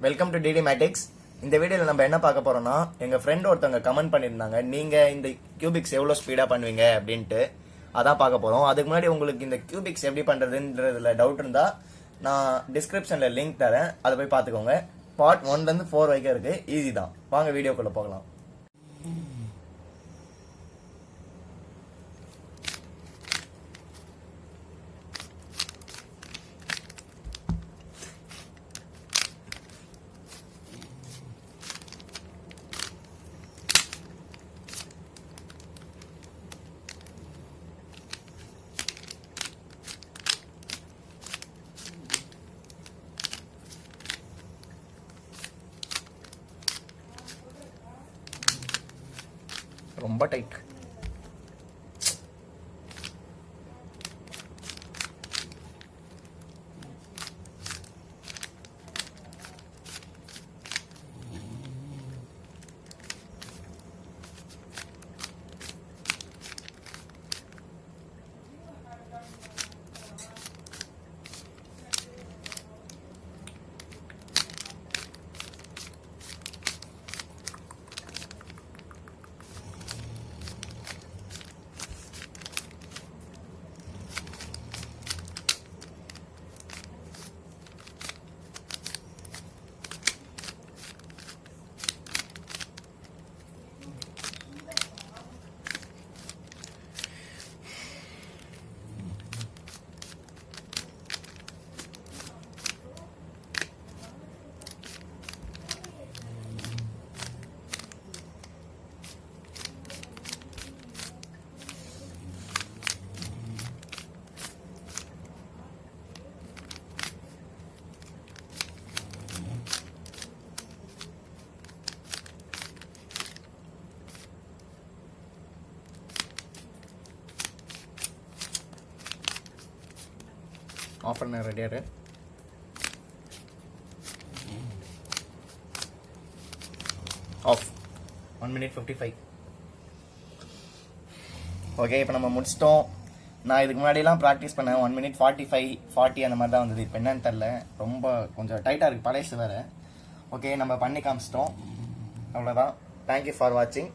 Welcome to DD மேட்டிக்ஸ். இந்த வீடியோவில் நம்ம என்ன பார்க்க போறோம்னா, எங்க ஃப்ரெண்ட் ஒருத்தவங்க கமெண்ட் பண்ணியிருந்தாங்க, நீங்க இந்த கியூபிக்ஸ் எவ்வளவு ஸ்பீடா பண்ணுவீங்க அப்படின்ட்டு. அதான் பார்க்க போறோம். அதுக்கு முன்னாடி உங்களுக்கு இந்த கியூபிக்ஸ் எப்படி பண்றதுன்றதுல டவுட் இருந்தா நான் டிஸ்கிரிப்ஷன்ல லிங்க் தரேன், அதை போய் பார்த்துக்கோங்க. பார்ட் 1ல இருந்து 4 வரைக்கும் இருக்கு, ஈஸி தான். வாங்க வீடியோக்குள்ள போகலாம். ரொம்ப டைட். ஆஃப் பண்ண ரெடியாரு. ஆஃப். 1 minute 55. ஓகே, இப்போ நம்ம முடிச்சிட்டோம். நான் இதுக்கு முன்னாடிலாம் ப்ராக்டிஸ் பண்ணேன். 1 minute 45 40 அந்த மாதிரி தான் வந்தது. இப்போ என்னன்னு தெரில, ரொம்ப கொஞ்சம் டைட்டாக இருக்குது, பழையசு வேறு. ஓகே, நம்ம பண்ணி காமிச்சிட்டோம். அவ்வளோதான். தேங்க்யூ ஃபார் வாட்சிங்.